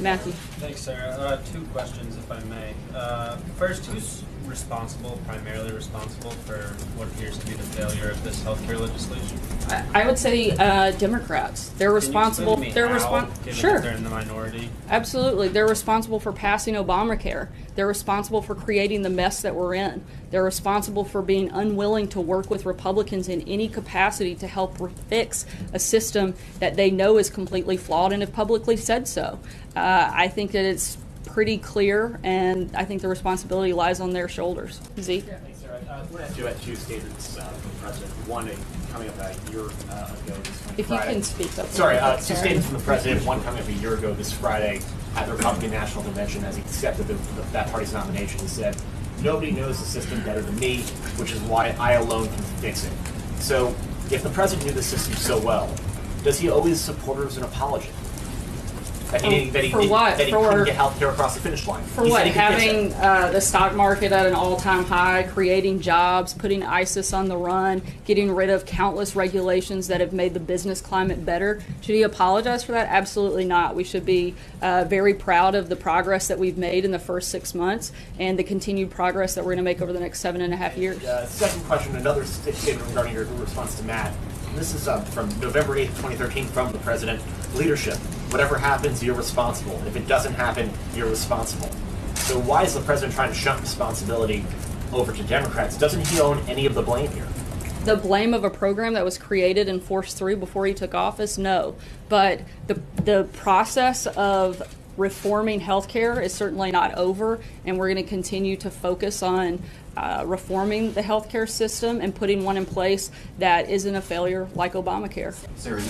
Matthew. Thanks, Sarah. Two questions, if I may. First, who's primarily responsible for what appears to be the failure of this healthcare legislation? I would say Democrats. They're responsible. Can you explain to me how, given Sure. that they're in the minority? Absolutely. They're responsible for passing Obamacare. They're responsible for creating the mess that we're in. They're responsible for being unwilling to work with Republicans in any capacity to help fix a system that they know is completely flawed and have publicly said so. I think that it's pretty clear, and I think the responsibility lies on their shoulders. Zeke? Yeah, thanks, Sarah. I want to ask you about two statements from the president. One coming up a year ago this If Friday. you can speak up. Sorry, two statements from the president. One coming up a year ago this Friday at the Republican National Convention as he accepted that party's nomination. He said, "Nobody knows the system better than me, which is why I alone can fix it." So, if the president knew the system so well, does he owe his supporters an apology? That he For what? couldn't get health care across the finish line. For He what? said he could fix Having it. the stock market at an all-time high, creating jobs, putting ISIS on the run, getting rid of countless regulations that have made the business climate better. Should he apologize for that? Absolutely not. We should be very proud of the progress that we've made in the first 6 months and the continued progress that we're going to make over the next 7.5 years. Second question, another statement regarding your response to Matt. This is from November 8th, 2013 from the president. Leadership. Whatever happens, you're responsible. If it doesn't happen, you're responsible. So why is the president trying to shunt responsibility over to Democrats? Doesn't he own any of the blame here? The blame of a program that was created and forced through before he took office? No. But the process of reforming healthcare is certainly not over, and we're going to continue to focus on reforming the healthcare system and putting one in place that isn't a failure like Obamacare. Sarah,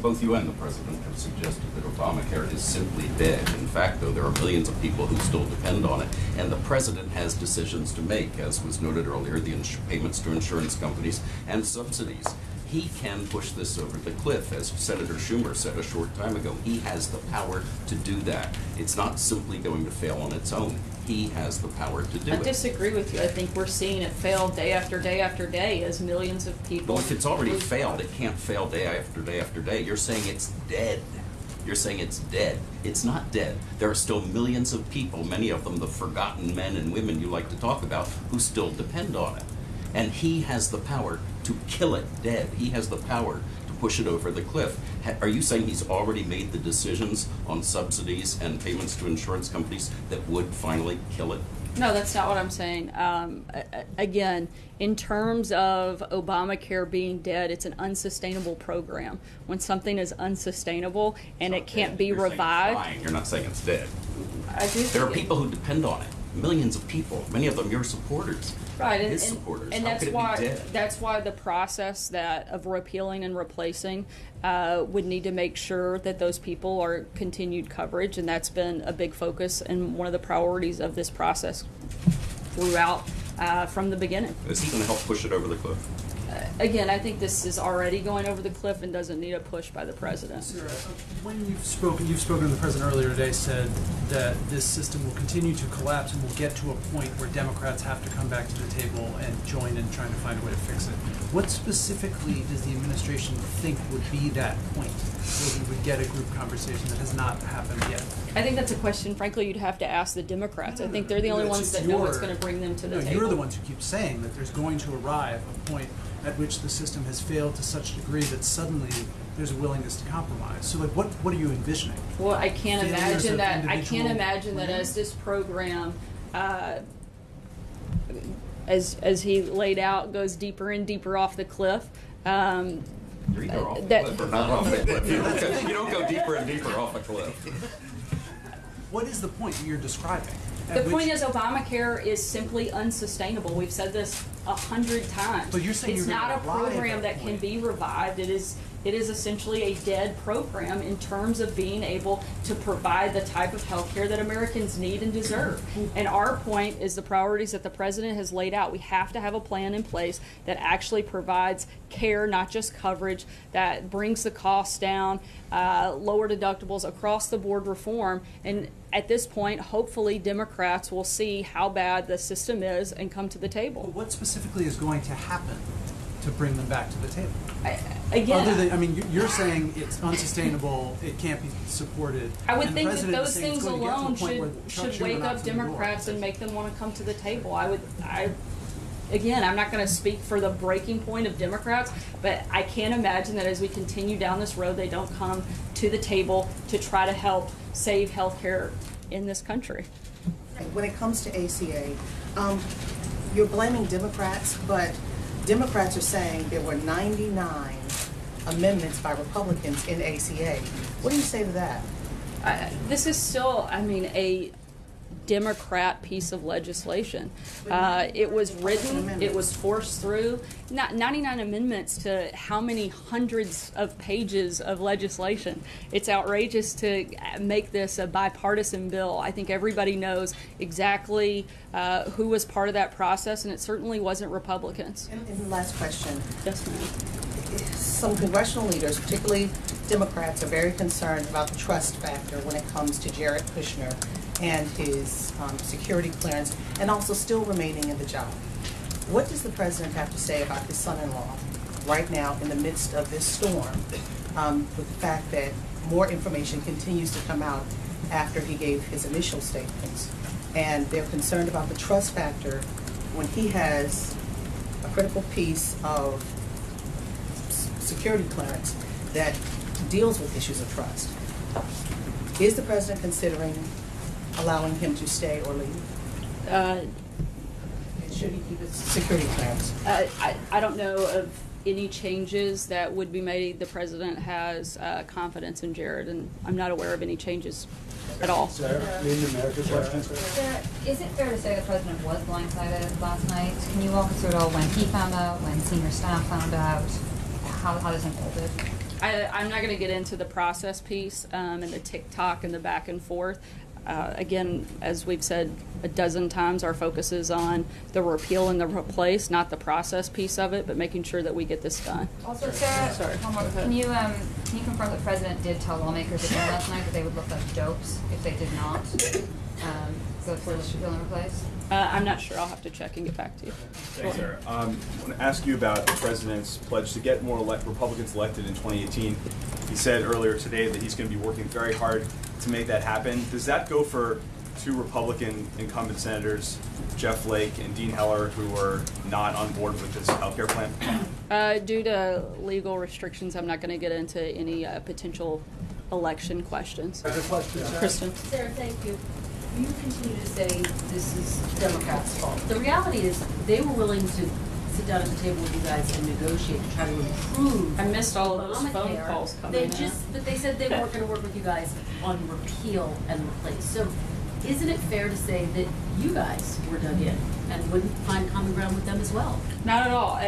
both you and the president have suggested that Obamacare is simply dead. In fact, though, there are millions of people who still depend on it, and the president has decisions to make, as was noted earlier, the payments to insurance companies and subsidies. He can push this over the cliff, as Senator Schumer said a short time ago. He has the power to do that. It's not simply going to fail on its own. He has the power to do it. I disagree with you. I think we're seeing it fail day after day after day as millions of people. Well, if it's already failed, it can't fail day after day after day. You're saying it's dead. You're saying it's dead. It's not dead. There are still millions of people, many of them the forgotten men and women you like to talk about, who still depend on it. And he has the power to kill it dead. He has the power to push it over the cliff. Are you saying he's already made the decisions on subsidies and payments to insurance companies that would finally kill it? No, that's not what I'm saying. Again, in terms of Obamacare being dead, it's an unsustainable program. When something is unsustainable and it can't be revived. You're not saying it's dead. I do There are think people who depend on it. Millions of people. Many of them your supporters. Right, His supporters. and How that's could it why be dead? that's why the process of repealing and replacing would need to make sure that those people are continued coverage, and that's been a big focus and one of the priorities of this process throughout from the beginning. Is he going to help push it over the cliff? Again, I think this is already going over the cliff and doesn't need a push by the president. Sarah, when you've spoken to the president earlier today, said that this system will continue to collapse and will get to a point where Democrats have to come back to the table and join in trying to find a way to fix it. What specifically does the administration think would be that point where we would get a group conversation that has not happened yet? I think that's a question, frankly, you'd have to ask the Democrats. I think they're the only ones that know what's going to bring them to the table. You're the ones who keep saying that there's going to arrive a point at which the system has failed to such a degree that suddenly there's a willingness to compromise. So, like, what are you envisioning? Well, I can't Failures imagine of that. I can't individual imagine that plans? as this program, as he laid out, goes deeper and deeper off the cliff. You're either off the that- cliff or not off the cliff. You don't go deeper and deeper off a cliff. What is the point that you're describing? The point is, Obamacare is simply unsustainable. We've said this 100 times. But you're saying it's you're not a gonna revive program that that can point. be revived. It is essentially a dead program in terms of being able to provide the type of health care that Americans need and deserve. And our point is the priorities that the president has laid out. We have to have a plan in place that actually provides care, not just coverage, that brings the costs down, lower deductibles, across the board reform. And at this point, hopefully Democrats will see how bad the system is and come to the table. What specifically is going to happen to bring them back to the table? Again, Other than, I mean, you're saying it's unsustainable, it can't be supported. I would and the think that president is those saying it's things going to get to a alone point where Chuck should Schumer wake knocks up on the door. Democrats and make them want to come to the table. Again, I'm not going to speak for the breaking point of Democrats, but I can't imagine that as we continue down this road, they don't come to the table to try to help save healthcare in this country. When it comes to ACA, you're blaming Democrats, but Democrats are saying there were 99 amendments by Republicans in ACA. What do you say to that? This is still, a Democrat piece of legislation. It was written, it was forced through. Not 99 amendments to how many hundreds of pages of legislation. It's outrageous to make this a bipartisan bill. I think everybody knows exactly who was part of that process, and it certainly wasn't Republicans. And the last question. Yes, ma'am. Some congressional leaders, particularly Democrats, are very concerned about the trust factor when it comes to Jared Kushner and his security clearance, and also still remaining in the job. What does the president have to say about his son-in-law right now in the midst of this storm, with the fact that more information continues to come out after he gave his initial statements? And they're concerned about the trust factor when he has a critical piece of security clearance that deals with issues of trust. Is the president considering allowing him to stay or leave? And should he keep his security clearance? I don't know of any changes that would be made. The president has confidence in Jared, and I'm not aware of any changes at all. Sarah, Leading America question. Sarah, is it fair to say the president was blindsided last night? Can you walk us through it all, when he found out, when senior staff found out, how this unfolded? I'm not going to get into the process piece and the TikTok and the back and forth. Again, as we've said a dozen times, our focus is on the repeal and the replace, not the process piece of it, but making sure that we get this done. Also, Sarah, Sorry. one more. Can you confirm that the president did tell lawmakers again last night that they would look like dopes if they did not go for the repeal and replace? I'm not sure. I'll have to check and get back to you. Thanks, Sarah. I want to ask you about the president's pledge to get more Republicans elected in 2018. He said earlier today that he's going to be working very hard to make that happen. Does that go for two Republican incumbent senators, Jeff Flake and Dean Heller, who are not on board with this healthcare plan? Due to legal restrictions, I'm not going to get into any potential election questions. Kristen? Sarah, thank you. You continue to say this is Democrats' fault. The reality is they were willing to sit down at the table with you guys and negotiate to try to improve. I missed all of those phone Obamacare. calls coming in. But they said they weren't going to work with you guys on repeal and replace. So isn't it fair to say that you guys were dug in and wouldn't find common ground with them as well? Not at all.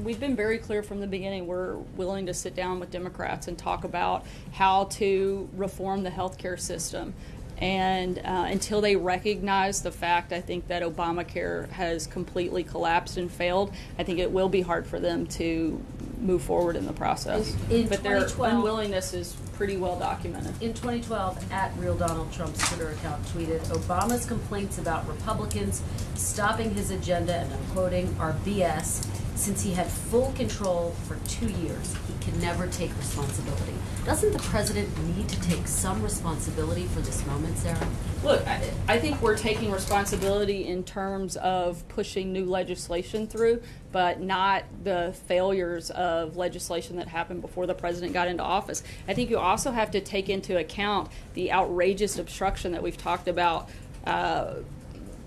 We've been very clear from the beginning. We're willing to sit down with Democrats and talk about how to reform the healthcare system. And until they recognize the fact, I think, that Obamacare has completely collapsed and failed, I think it will be hard for them to move forward in the process. In but their 2012 unwillingness is pretty well documented. In 2012, at Real Donald Trump's Twitter account tweeted, Obama's complaints about Republicans stopping his agenda, and I'm quoting, are BS. Since he had full control for 2 years, he can never take responsibility. Doesn't the president need to take some responsibility for this moment, Sarah? Look, I think we're taking responsibility in terms of pushing new legislation through, but not the failures of legislation that happened before the president got into office. I think you also have to take into account the outrageous obstruction that we've talked about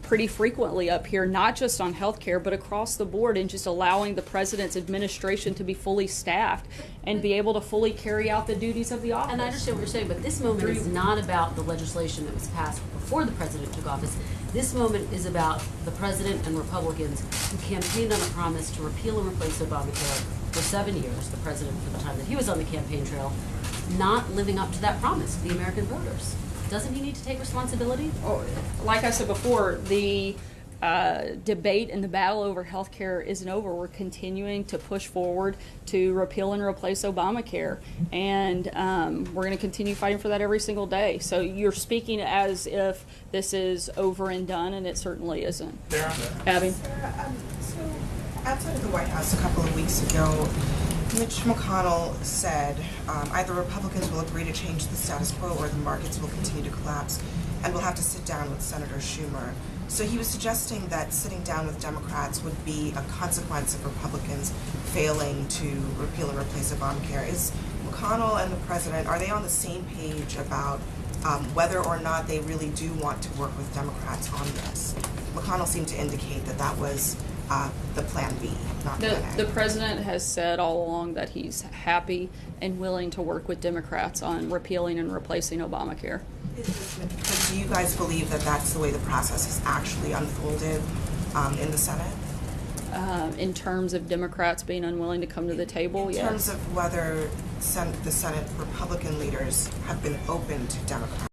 pretty frequently up here, not just on healthcare, but across the board, and just allowing the president's administration to be fully staffed and be able to fully carry out the duties of the office. And I understand what you're saying, but this moment is not about the legislation that was passed before the president took office. This moment is about the president and Republicans who campaigned on a promise to repeal and replace Obamacare for 7 years, the president for the time that he was on the campaign trail, not living up to that promise to the American voters. Doesn't he need to take responsibility? Like I said before, the debate and the battle over health care isn't over. We're continuing to push forward to repeal and replace Obamacare, and we're going to continue fighting for that every single day. So you're speaking as if this is over and done, and it certainly isn't. Abby? Sarah, so outside of the White House a couple of weeks ago, Mitch McConnell said either Republicans will agree to change the status quo or the markets will continue to collapse, and we'll have to sit down with Senator Schumer. So he was suggesting that sitting down with Democrats would be a consequence of Republicans failing to repeal and replace Obamacare. Is McConnell and the president, are they on the same page about whether or not they really do want to work with Democrats on this? McConnell seemed to indicate that that was the plan B, not plan A. The president has said all along that he's happy and willing to work with Democrats on repealing and replacing Obamacare. But do you guys believe that that's the way the process has actually unfolded in the Senate? In terms of Democrats being unwilling to come to the table, yes. In terms of whether the Senate Republican leaders have been open to Democrats?